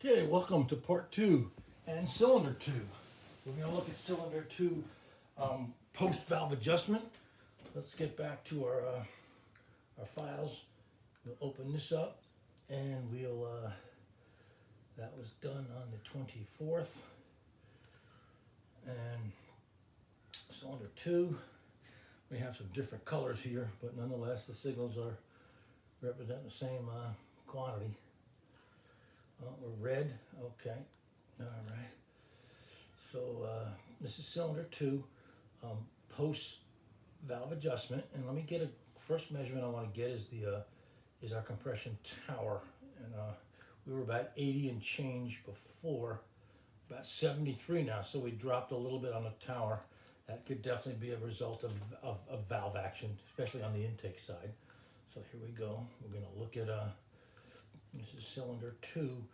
Okay, welcome to part two and cylinder two. We're going to look at cylinder two post valve adjustment. Let's get back to our files. We'll open this up and we'll, that was done on the 24th. And cylinder two, we have some different colors here, but nonetheless the signals are represent the same quantity. We're red, okay, all right. So this is cylinder two, post valve adjustment, and let me get a first measurement I want to get is the is our compression tower, and we were about 80 and change before, about 73 now, so we dropped a little bit on the tower. That could definitely be a result of valve action, especially on the intake side. So here we go. We're going to look at this is cylinder two,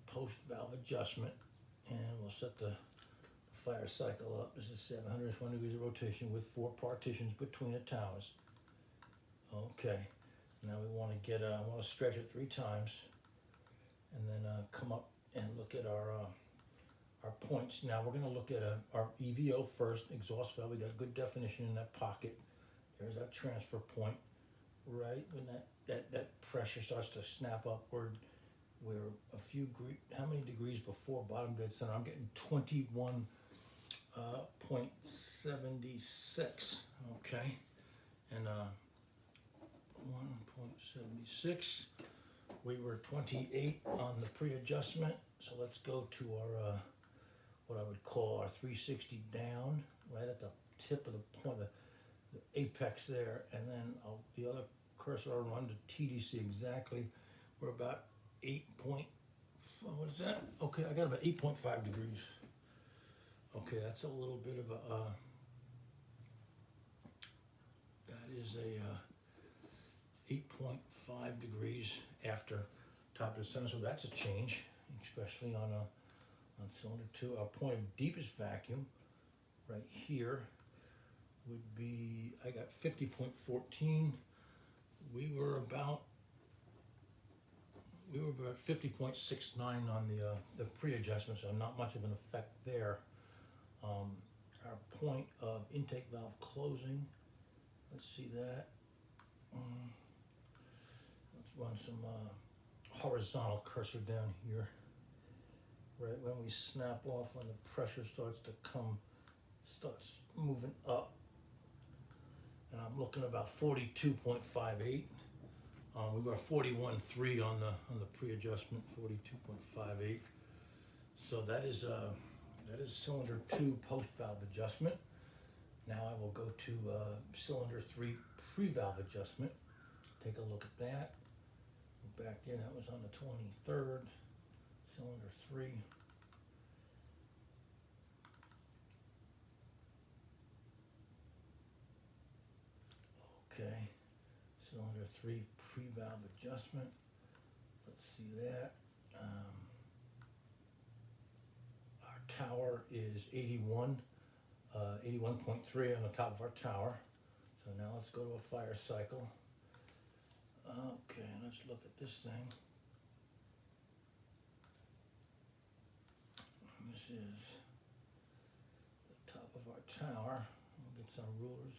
post valve adjustment, and we'll set the fire cycle up. This is 720 degrees of rotation with 4 partitions between the towers. Okay, now we want to get, I want to stretch it 3 times, and then come up and look at our points. Now we're going to look at our EVO first, exhaust valve. We got good definition in that pocket. There's our transfer point, right when that pressure starts to snap upward. We're a few, how many degrees before bottom dead center? I'm getting 21.76, okay, and 1.76. We were 28 on the pre-adjustment, so let's go to our what I would call our 360 down, right at the tip of the point, the apex there, and then the other cursor I'll run to TDC exactly. We're about 8 point, what is that? Okay, I got about 8.5 degrees. Okay, that's a little bit of a, that is a 8.5 degrees after top of the center, so that's a change, especially on cylinder two. Our point of deepest vacuum right here would be, I got 50.14. We were about 50.69 on the pre-adjustment, so not much of an effect there. Our point of intake valve closing, let's see that. Let's run some horizontal cursor down here. Right when we snap off, when the pressure starts moving up, and I'm looking about 42.58. We were 41.3 on the pre-adjustment, 42.58. So that is cylinder two post valve adjustment. Now I will go to cylinder three pre-valve adjustment. Take a look at that. Back there, that was on the 23rd. Cylinder three. Okay, cylinder three pre-valve adjustment. Let's see that. Our tower is 81, 81.3 on the top of our tower. So now let's go to a fire cycle. Okay, let's look at this thing. This is the top of our tower. We'll get some rulers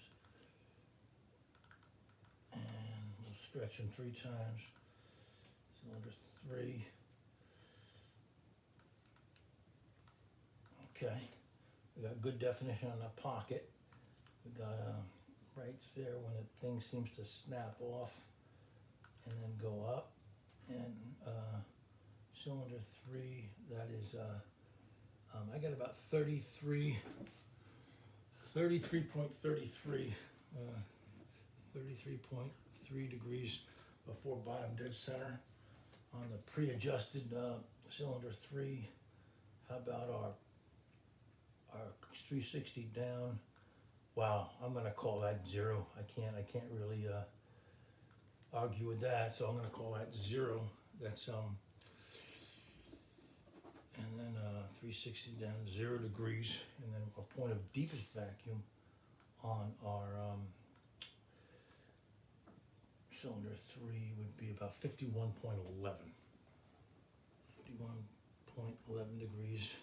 and we'll stretch them 3 times. Cylinder three. Okay, we got good definition on the pocket. We got right there when the thing seems to snap off and then go up. And cylinder three, that is I got about 33.33, 33.3 degrees before bottom dead center on the pre-adjusted cylinder three. How about our 360 down? Wow, I'm gonna call that 0. I can't really argue with that, so I'm gonna call that 0. That's and then 360 down, 0 degrees, and then a point of deepest vacuum on our cylinder three would be about 51.11. 51.11 degrees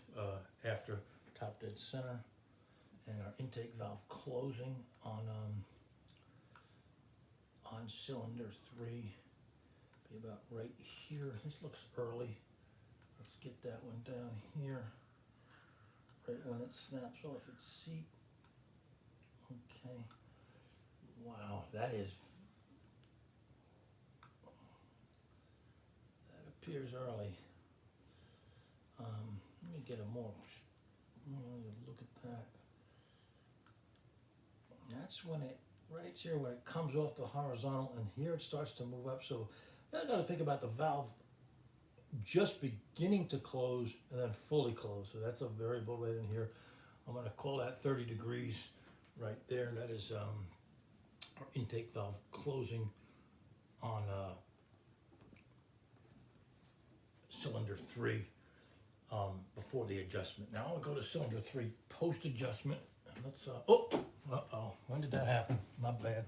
after top dead center. And our intake valve closing on cylinder 3, be about right here. This looks early. Let's get that one down here, right when it snaps off its seat. Okay. Wow, that appears early. Let me get a more look at that. That's when it, right here, when it comes off the horizontal, and here it starts to move up. So I got to think about the valve just beginning to close and then fully close. So that's a variable right in here. I'm going to call that 30 degrees right there. That is our intake valve closing on cylinder 3 before the adjustment. Now I'll go to cylinder 3 post adjustment. Let's when did that happen? My bad.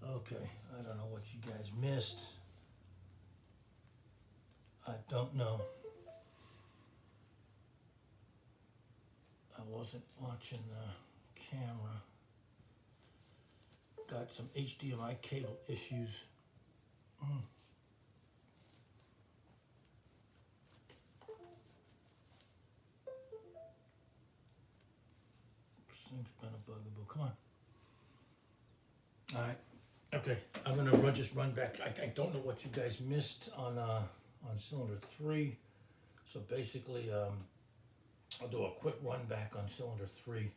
Okay, I don't know what you guys missed. I don't know. I wasn't watching the camera. Got some HDMI cable issues. This thing's been a bugaboo. Come on. All right. Okay, I'm gonna just run back. I don't know what you guys missed on cylinder 3. So basically, I'll do a quick run back on cylinder 3,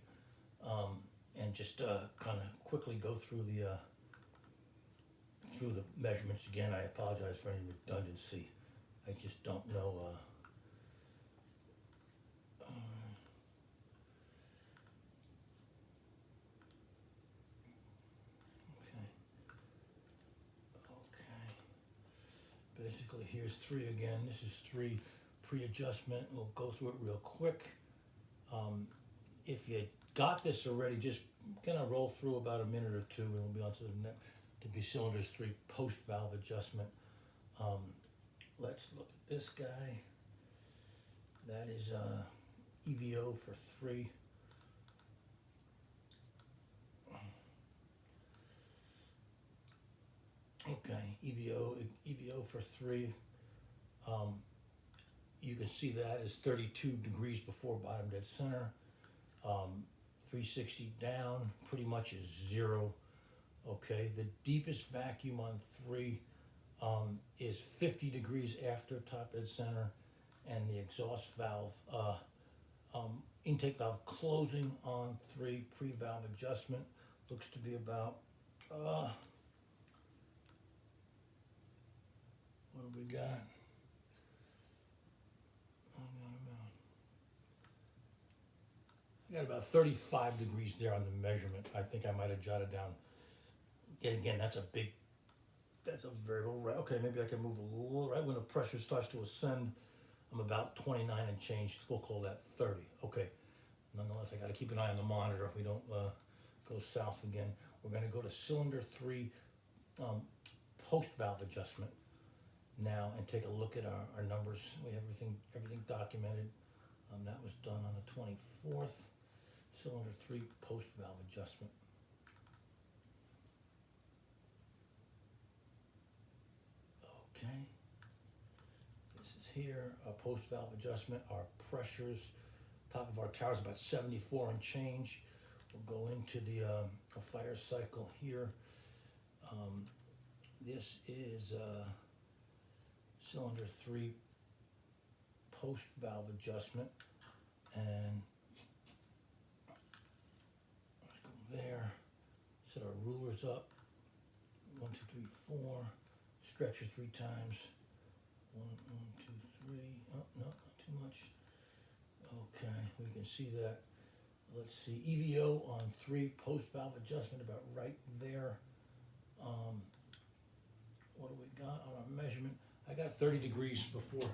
and just kind of quickly go through the measurements again. I apologize for any redundancy. I just don't know. Basically, here's 3 again. This is 3 pre-adjustment. We'll go through it real quick. If you got this already, just kind of roll through about a minute or 2, and we'll be on to the next, to be cylinders 3 post valve adjustment. Let's look at this guy. That is EVO for 3. Okay, EVO for 3. You can see that is 32 degrees before bottom dead center. 360 down pretty much is 0. Okay, the deepest vacuum on 3 is 50 degrees after top dead center, and the exhaust valve, intake valve closing on 3 pre-valve adjustment looks to be about what do we got? I got about 35 degrees there on the measurement. I think I might have jotted down. Again, that's a variable. Okay, maybe I can move a little. Right when the pressure starts to ascend, I'm about 29 and change. We'll call that 30. Okay. Nonetheless, I got to keep an eye on the monitor if we don't go south again. We're going to go to cylinder 3 post valve adjustment now and take a look at our numbers. We have everything documented. That was done on the 24th. Cylinder 3 post valve adjustment. Okay. This is here, a post valve adjustment. Our pressures, top of our tower is about 74 and change. We'll go into the a fire cycle here. This is cylinder 3 post valve adjustment, and let's go there. Set our rulers up. 1, 2, 3, 4. Stretcher 3 times. 1, 2, 3. Oh no, not too much. Okay, we can see that. Let's see, EVO on 3 post valve adjustment about right there. What do we got on our measurement? I got 30 degrees before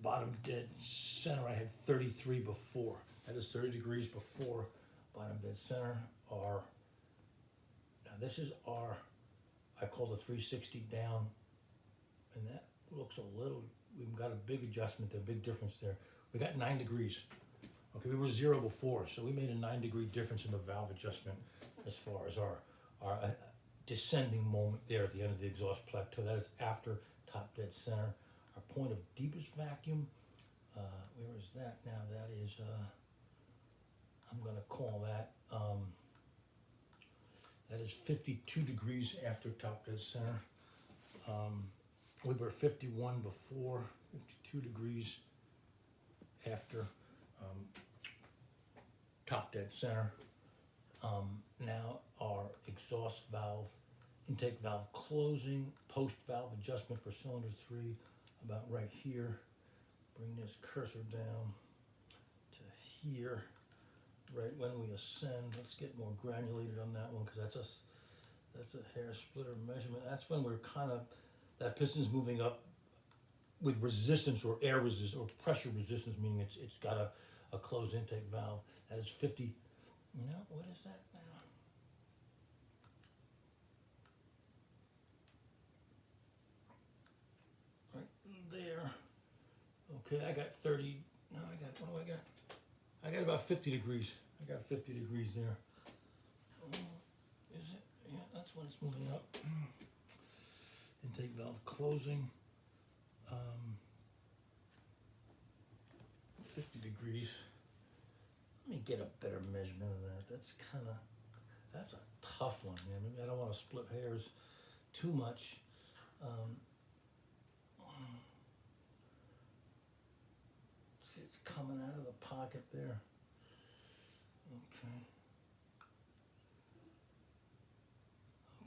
bottom dead center. I had 33 before. That is 30 degrees before bottom dead center. Now this is our, I call the 360 down, and that looks looks a little, we've got a big adjustment, a big difference there. We got 9 degrees. Okay, we were 0 before, so we made a 9-degree difference in the valve adjustment as far as our descending moment there at the end of the exhaust plateau. That is after top dead center. Our point of deepest vacuum, where is that now? That is, I'm going to call that, that is 52 degrees after top dead center. We were 51 before, 52 degrees after top dead center. Now our exhaust valve, intake valve closing, post valve adjustment for cylinder 3, about right here. Bring this cursor down to here, right when we ascend. Let's get more granulated on that one, because that's a hair splitter measurement. That's when we're kind of, that piston's moving up with resistance or air resistance or pressure resistance, meaning it's got a closed intake valve. That is 50. No, what is that now? Right there. Okay, I got 30. No, I got, what do I got? I got about 50 degrees. I got 50 degrees there. Oh, is it? Yeah, that's when it's moving up. Intake valve closing. 50 degrees. Let me get a better measurement of that. That's a tough one, man. Maybe I don't want to split hairs too much. See, it's coming out of the pocket there.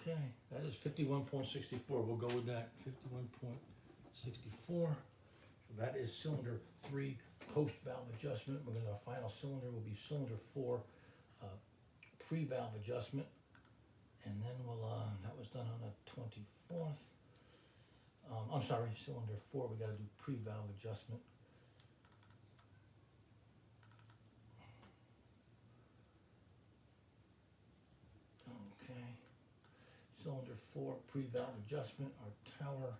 Okay, that is 51.64. We'll go with that. 51.64. So that is cylinder 3 post valve adjustment. We're going to, our final cylinder will be cylinder 4 pre valve adjustment, and then we'll that was done on the 24th. I'm sorry, cylinder 4. We got to do pre valve adjustment. Okay, cylinder 4 pre valve adjustment. Our tower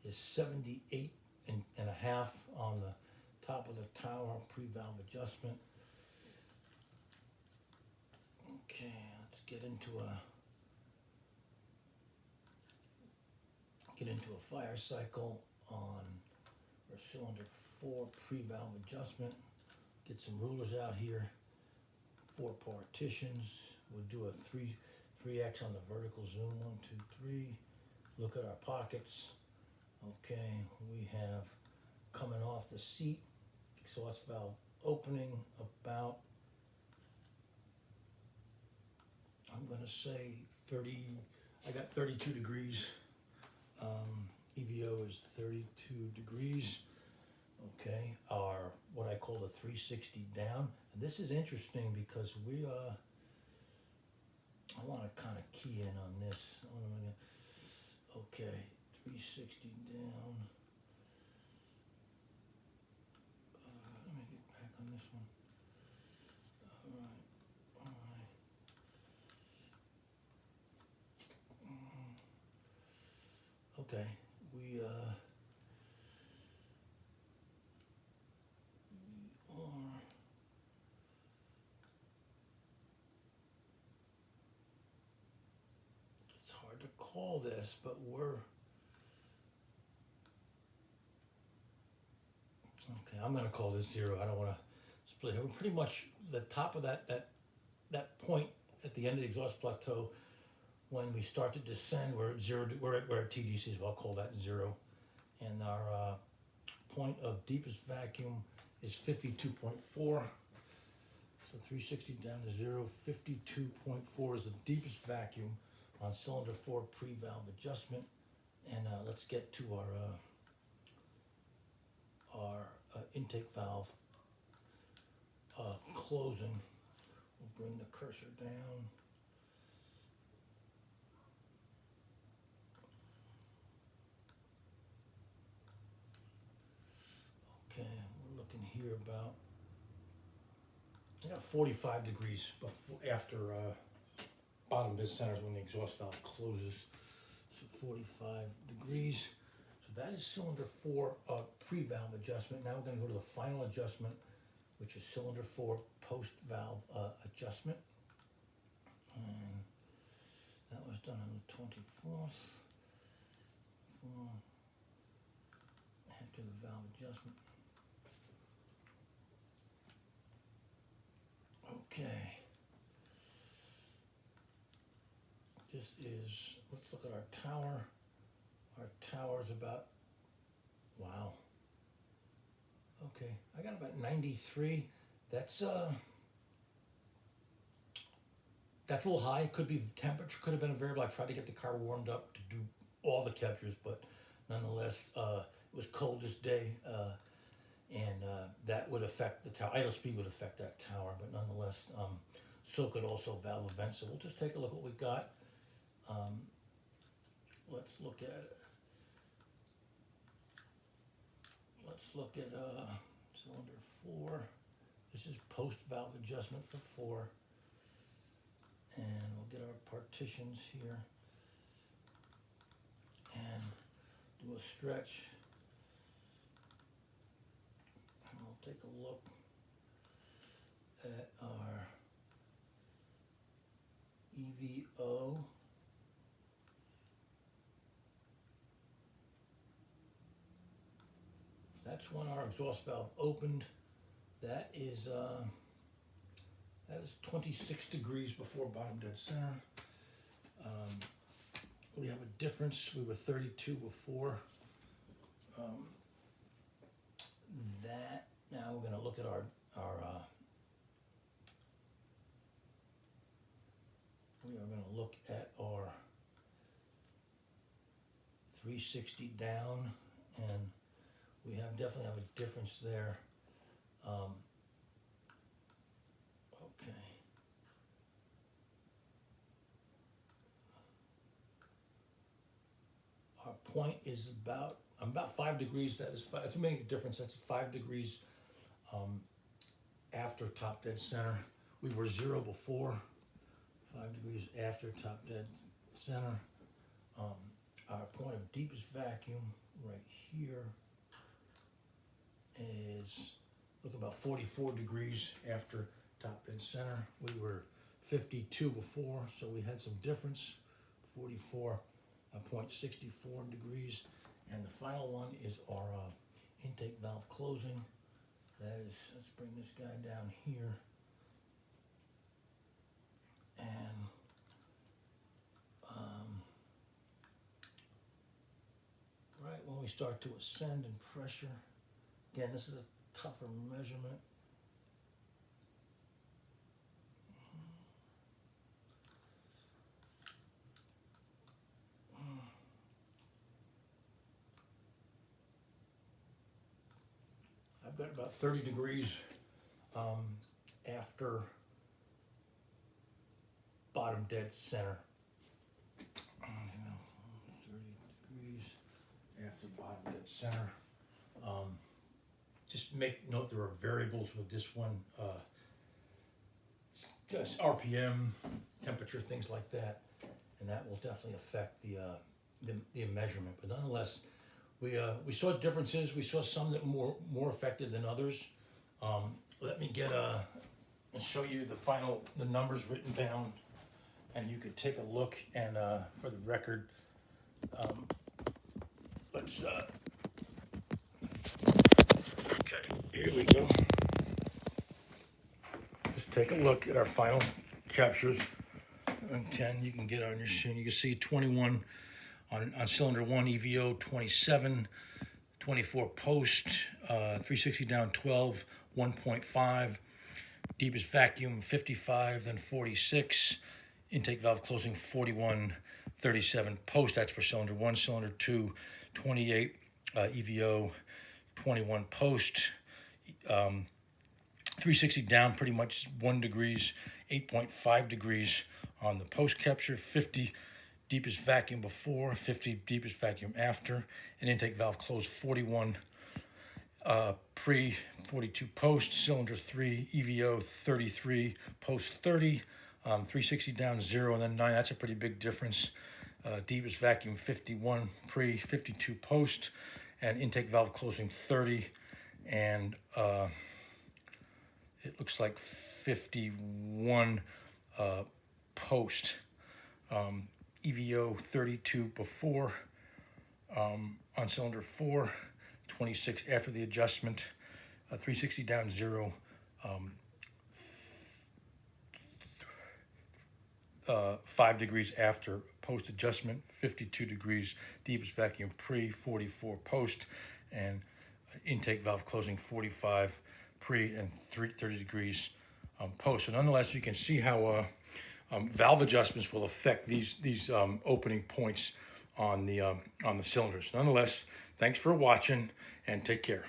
is 78 and a half on the top of the tower, pre-valve adjustment. Okay, let's get into a fire cycle on our cylinder 4 pre-valve adjustment. Get some rulers out here, 4 partitions. We'll do a 3x on the vertical zoom, 1, 2, 3. Look at our pockets. Okay, we have coming off the seat, exhaust valve opening about, I'm gonna say 30, I got 32 degrees. EVO is 32 degrees. Okay, our, what I call the 360 down. And this is interesting because we, I wanna kinda key in on this. Okay, 360 down. Let me get back on this one. All right. Okay, we are, it's hard to call this, but we're, okay, I'm gonna call this 0. I don't wanna split it. We're pretty much the top of that point at the end of the exhaust plateau. When we start to descend, we're at 0. We're at TDC, so I'll call that 0. And our point of deepest vacuum is 52.4. So 360 down to 0. 52.4 is the deepest vacuum on cylinder 4 pre-valve adjustment. And let's get to our intake valve closing. We'll bring the cursor down. Okay, we're looking here about, I got 45 degrees before, after bottom dead center is when the exhaust valve closes. So 45 degrees. So that is cylinder 4 pre-valve adjustment. Now we're going to go to the final adjustment, which is cylinder 4 post-valve adjustment. And that was done on the 24th. After the valve adjustment. Okay. This is, let's look at our tower. Our tower's about, wow. Okay, I got about 93. That's a little high. Could be temperature, could have been a variable. I tried to get the car warmed up to do all the captures, but nonetheless, it was coldest day, and that would affect the tower. Idle speed would affect that tower, but nonetheless, so could also valve events. So we'll just take a look at what we got. Let's look at it. Let's look at cylinder 4. This is post valve adjustment for 4. And we'll get our partitions here and do a stretch. And we'll take a look at our EVO. That's when our exhaust valve opened. That is 26 degrees before bottom dead center. We have a difference. We were 32 before. That now we're going to look at our we are going to look at our 360 down, and we definitely have a difference there. Okay. Our point is I'm about 5 degrees. That is to make a difference. That's 5 degrees after top dead center. We were 0 before. 5 degrees after top dead center. Our point of deepest vacuum right here is, look, about 44 degrees after top dead center. We were 52 before, so we had some difference. 44.64 degrees. And the final one is our intake valve closing. That is, let's bring this guy down here. And right when we start to ascend in pressure, again, this is a tougher measurement. I've got about 30 degrees after bottom dead center. 30 degrees after bottom dead center. Just make note there are variables with this one. Just RPM, temperature, things like that, and that will definitely affect the measurement. But nonetheless, we saw differences. We saw some that were more effective than others. Let me get and show you the numbers written down, and you could take a look. And for the record, let's. Okay, here we go. Just take a look at our final captures. And Ken, you can get on your screen. You can see 21 on cylinder 1, EVO 27, 24 post, 360 down 12, 1.5, deepest vacuum 55, then 46, intake valve closing 41, 37 post. That's for cylinder 1. Cylinder 2, 28, EVO 21 post, 360 down pretty much 1 degrees, 8.5 degrees on the post capture, 50 deepest vacuum before, 50 deepest vacuum after, and intake valve closed 41 pre, 42 post, cylinder 3, EVO 33, post 30, 360 down 0, and then 9. That's a pretty big difference. deepest vacuum 51 pre, 52 post, and intake valve closing 30, and it looks like 51 post. EVO 32 before on cylinder 4, 26 after the adjustment, 360 down 0, 5 degrees after post adjustment, 52 degrees deepest vacuum pre, 44 post, and intake valve closing 45 pre and 30 degrees post. So nonetheless, you can see how valve adjustments will affect these opening points on the cylinders. Nonetheless, thanks for watching and take care.